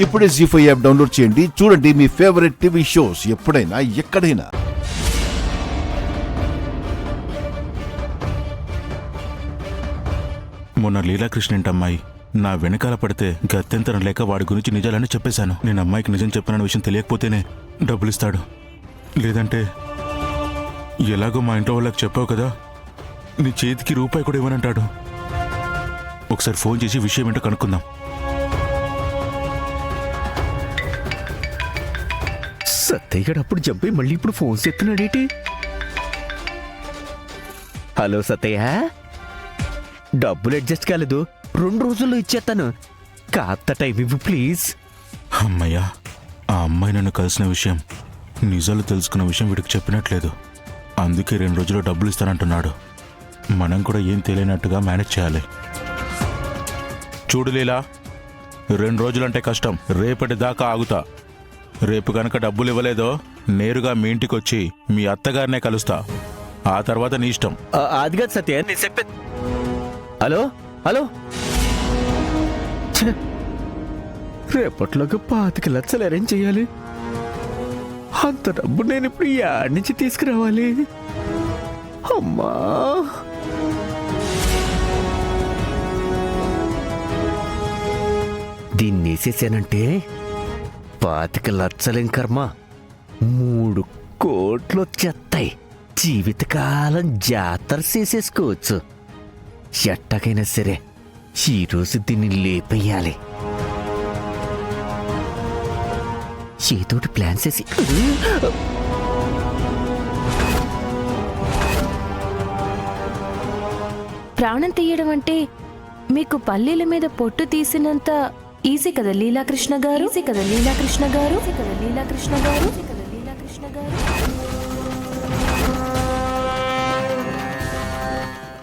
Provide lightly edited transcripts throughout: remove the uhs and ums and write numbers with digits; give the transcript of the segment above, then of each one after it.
ఇప్పుడే జీ5 app download చేయండి. చూడండి మీ ఫేవరెట్ టీవీ షోస్ ఎప్పుడైనా ఎక్కడైనా. మొన్న లీలాకృష్ణ ఇంటి అమ్మాయి నా వెనకాల పడితే గత్యంతరం లేక వాడి గురించి నిజాలని చెప్పేశాను. నేను అమ్మాయికి నిజం చెప్పిన విషయం తెలియకపోతేనే డబ్బులు ఇస్తాడు, లేదంటే ఎలాగో మా ఇంట్లో వాళ్ళకి చెప్పావు కదా, నీ చేతికి రూపాయి కూడా ఇవ్వనంటాడు. ఒకసారి ఫోన్ చేసి విషయం ఏంటో కనుక్కుందాం. సత్తయ్య అప్పుడు జంపి మళ్ళీ ఇప్పుడు ఫోన్ చేస్తున్నాడేటి? హలో సత్తయ్య, డబ్బులు అడ్జస్ట్ కాలేదు, 2 రోజుల్లో ఇచ్చేస్తాను, కాస్త టైం ఇవ్వు ప్లీజ్. అమ్మయ్యా, ఆ అమ్మాయి నన్ను కలిసిన విషయం, నిజాలు తెలుసుకున్న విషయం వీడికి చెప్పినట్లేదు. అందుకే 2 రోజుల్లో డబ్బులు ఇస్తానంటున్నాడు. మనం కూడా ఏం తెలియనట్టుగా మేనేజ్ చేయాలి. చూడు లీలా, 2 రోజులంటే కష్టం, రేపటి దాకా ఆగుతా. రేపు కనుక డబ్బులు ఇవ్వలేదో నేరుగా మీ ఇంటికి వచ్చి మీ అత్తగారినే కలుస్తా. ఆ తర్వాత నీ ఇష్టం. అది కాదు సత్య, నేను చెప్పే. హలో హలో, రేపట్లోకి 25 లక్షలు అరేంజ్ చేయాలి. అంత డబ్బు నేను ఇప్పుడు యాడ్ నుంచి తీసుకురావాలి. అమ్మా, దీన్ని వేసేసానంటే 25 లక్షలేం కర్మ, 3 కోట్లు వచ్చేస్తాయి. జీవితకాలం జాతర చేసేసుకోవచ్చు. ఎట్టకైనా సరే ఈరోజు దీన్ని లేపేయాలి. ఏతోటి ప్లాన్ చేసి ప్రాణం తీయడం అంటే మీకు పల్లీల మీద పొట్టు తీసినంత ఈజీ కదా లీలాకృష్ణ గారు.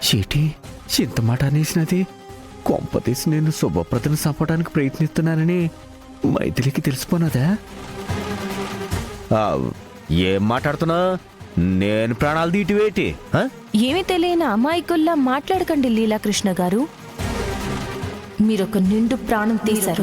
చీటి చింత మాట అనేసినది. కొంపతీసి నేను శుభప్రదను చంపడానికి ప్రయత్నిస్తున్నానని మైథిలికి తెలిసిపోనదా? ఏం మాట్లాడుతున్నా? నేను ప్రాణాలు తీటివేటి? ఏమీ తెలియని అమాయకుల్లా మాట్లాడకండి లీలాకృష్ణ గారు. మీరొక నిండు ప్రాణం తీశారు.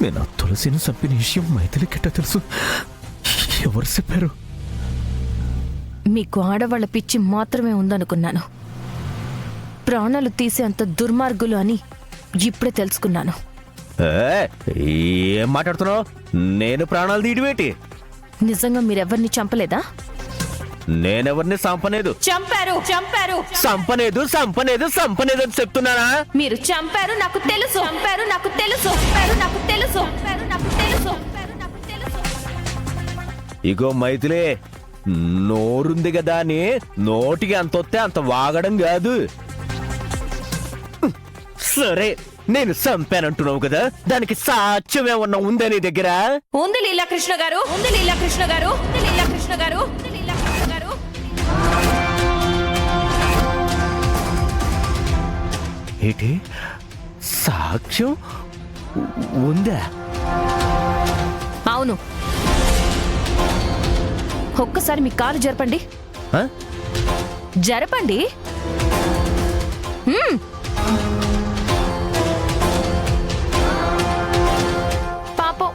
నేను తులసిని చంపిన విషయం మైథిలికిట్ట తెలుసు. ఎవరు చెప్పారు? మీకు ఆడవాళ్ల పిచ్చి మాత్రమే ఉందనుకున్నాను. ప్రాణాలు తీసేంత దుర్మార్గులు అని ఇప్పుడే తెలుసుకున్నాను. ఏం మాట్లాడుతున్నావు? నేను ప్రాణాలు తీయడమేటి? నిజంగా మీరెవరిని చంపలేదా? నేనెవరిని చంపలేదు. చంపారు. సంపనేదు అని చెప్తున్నానా? మీరు చంపారు, నాకు తెలుసు. ఇగో మైథిలే, నోరుంది కదా అని నోటికి అంత వస్తే అంత వాగడం కాదు. సరే, నేను చంపానంటున్నావు కదా, దానికి సాక్ష్యం ఏమన్నా ఉందా నీ దగ్గర? ఉంది లీలాకృష్ణ గారు. ఏంటి? సాక్ష్యం ఉందా? అవును. ఒక్కసారి మీ కాలు జరపండి. జరపండి. పాపం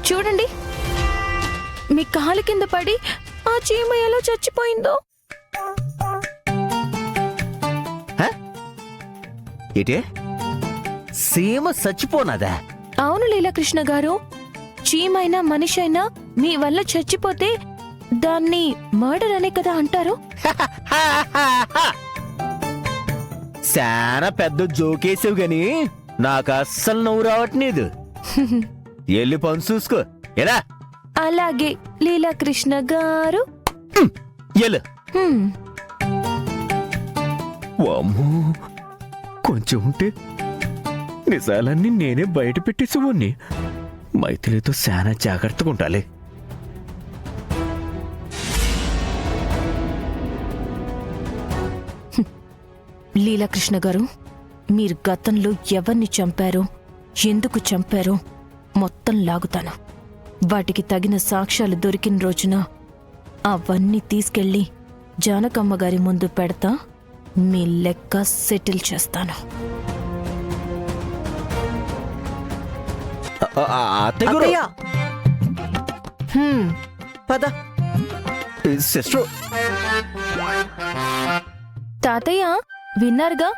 చూడండి, మీ కాలు కింద పడి ఆ చీమ ఎలా చచ్చిపోయిందో. ఏంటి? సీమ చచ్చిపోనాదా? అవును లీలాకృష్ణ గారు. చీమైనా మనిషి అయినా మీ వల్ల చచ్చిపోతే దాన్ని మర్డర్ అనే కదా అంటారు. చాలా పెద్ద జోకేసావు గాని నాకు అస్సలు నవ్వు రావట్లేదు. ఎల్లి పని చూసుకో. ఎలా? అలాగే లీలాకృష్ణ గారు. ఎల్లు. వామ్మో, కొంచెం ఉంటే నిజాలన్నీ నేనే బయట పెట్టేసేవాణ్ణి. మైథిలితో చాలా జాగ్రత్తగా ఉండాలి. లీలాకృష్ణ గారు, మీరు గతంలో ఎవరిని చంపారో ఎందుకు చంపారో మొత్తం లాగుతాను. వాటికి తగిన సాక్ష్యాలు దొరికిన రోజున అవన్నీ తీసుకెళ్ళి జానకమ్మ గారి ముందు పెడతా. మీ లెక్క సెటిల్ చేస్తాను. అత్తయ్య పద. సిస్టర్, తాతయ్య విన్నారుగా,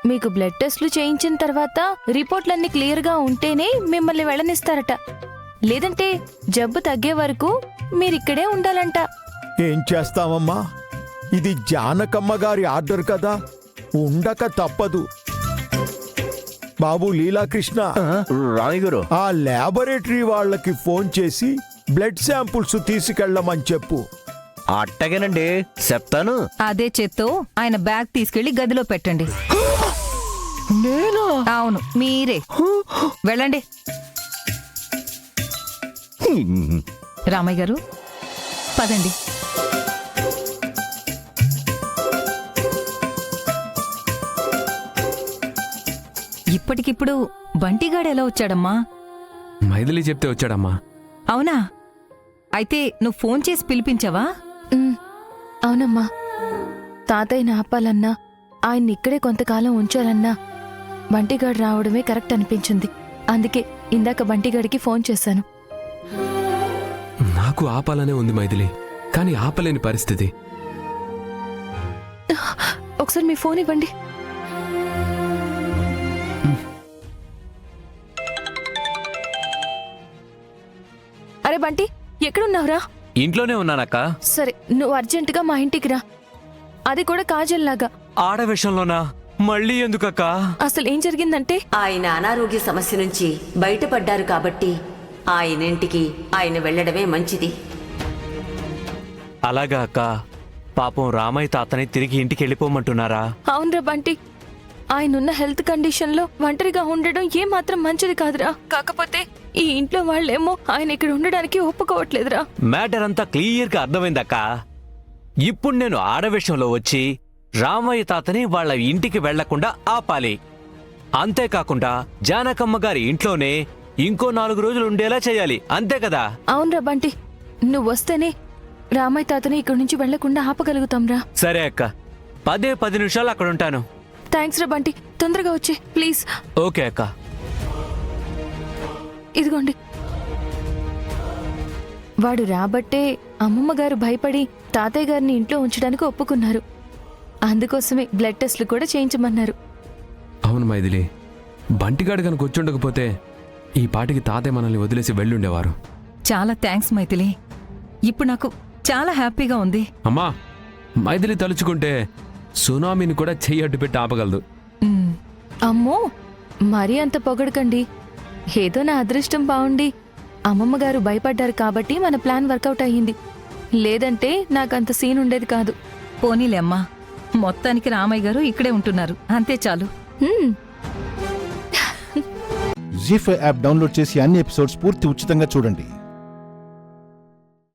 మీకు బ్లడ్ టెస్ట్లు చేయించిన తర్వాత రిపోర్ట్లన్నీ క్లియర్గా ఉంటేనే మిమ్మల్ని వెళ్ళనిస్తారట. లేదంటే జబ్బు తగ్గే వరకు మీరిక్కడే ఉండాలంట. ఏం చేస్తామమ్మా, ఇది జానకమ్మ గారి ఆర్డర్ కదా, ఉండక తప్పదు. బాబు లీలాకృష్ణ, రామయ్య గారు, ఆ ల్యాబొరేటరీ వాళ్ళకి ఫోన్ చేసి బ్లడ్ శాంపుల్స్ తీసుకెళ్ళమని చెప్పు. అట్టగేనండి, చెప్తాను. అదే చేత్తో ఆయన బ్యాగ్ తీసుకెళ్లి గదిలో పెట్టండి. నేనా? అవును, మీరే. వెళ్ళండి. రామయ్య గారు, పదండి. ఇప్పటికిప్పుడు బంటిగాడు ఎలా వచ్చాడమ్మా? మైథిలి చెప్తే వచ్చాడమ్మా. అవునా? అయితే నువ్వు ఫోన్ చేసి పిలిపించావా? అవునమ్మా, తాతయ్యని ఆపాలన్నా ఆయన్ని ఇక్కడే కొంతకాలం ఉంచాలన్నా బంటిగాడు రావడమే కరెక్ట్ అనిపించింది. అందుకే ఇందాక బంటిగాడికి ఫోన్ చేశాను. నాకు ఆపాలనే ఉంది మైథిలి, కానీ ఆపలేని పరిస్థితి. ఒకసారి మీ ఫోన్ ఇవ్వండి. అరే బంటి, ఎక్కడున్నావురా? ఇంట్లోనే ఉన్నానక్క. సరే, నువ్వు అర్జెంటుగా మా ఇంటికి రా. అది కూడా కాజల్లాగా. ఆడ విషయంలోనా? మళ్ళీ ఎందుకక్క? అసలు ఏం జరిగిందంటే, ఆయన అనారోగ్య సమస్య నుంచి బయటపడ్డారు కాబట్టి ఆయన ఇంటికి ఆయన వెళ్ళడమే మంచిది. అలాగా అక్క. పాపం రామయ్య తాతని తిరిగి ఇంటికి వెళ్ళిపోమంటున్నారా? అవునరా బంటి, ఆయనున్న హెల్త్ కండిషన్లో ఒంటరిగా ఉండడం ఏమాత్రం మంచిది కాదురా. కాకపోతే ఈ ఇంట్లో వాళ్ళేమో ఆయన ఇక్కడ ఉండడానికి ఒప్పుకోవట్లేదురా. మ్యాటర్ అంతా క్లియర్ గా అర్థమైందక్క. ఇప్పుడు నేను ఆడ విషయంలో వచ్చి రామయ్య తాతని వాళ్ళ ఇంటికి వెళ్లకుండా ఆపాలి. అంతేకాకుండా జానకమ్మ గారి ఇంట్లోనే ఇంకో 4 రోజులు ఉండేలా చేయాలి. అంతే కదా? అవునరా బంటి, నువ్వు వస్తేనే రామయ్య తాతని ఇక్కడి నుంచి వెళ్లకుండా ఆపగలుగుతాంరా. సరే అక్క, 10 నిమిషాలు అక్కడ ఉంటాను. థ్యాంక్స్ రా బంటి, తొందరగా వచ్చే ప్లీజ్. ఓకే అక్క. ఇదిగోండి. వాడు రాబట్టే అమ్మమ్మ గారు భయపడి తాతయ్య గారిని ఇంట్లో ఉంచడానికి ఒప్పుకున్నారు. అందుకోసమే బ్లడ్ టెస్ట్లు కూడా చేయించమన్నారు. అవును మైథిలి, బంటిగాడు కనుక వచ్చుండకపోతే ఈ పాటికి తాతయ్య మనల్ని వదిలేసి వెళ్ళుండేవారు. చాలా థ్యాంక్స్ మైథిలి. ఇప్పుడు నాకు చాలా హ్యాపీగా ఉంది. అమ్మా, మైథిలి తలుచుకుంటే సునామీని కూడా చెయ్యి అడ్డు పెట్టి ఆపగలదు. ఉమ్, అమ్మో, మరీ అంత పొగడకండి. ఏదో నా అదృష్టం బాగుండి అమ్మమ్మ గారు భయపడ్డారు కాబట్టి మన ప్లాన్ వర్కౌట్ అయ్యింది. లేదంటే నాకంత సీన్ ఉండేది కాదు. పోనీలే అమ్మా, మొత్తానికి రామయ్య గారు ఇక్కడే ఉంటున్నారు, అంతే చాలు. జీ5 యాప్ డౌన్లోడ్ చేసి అన్ని ఎపిసోడ్స్ పూర్తి ఉచితంగా చూడండి.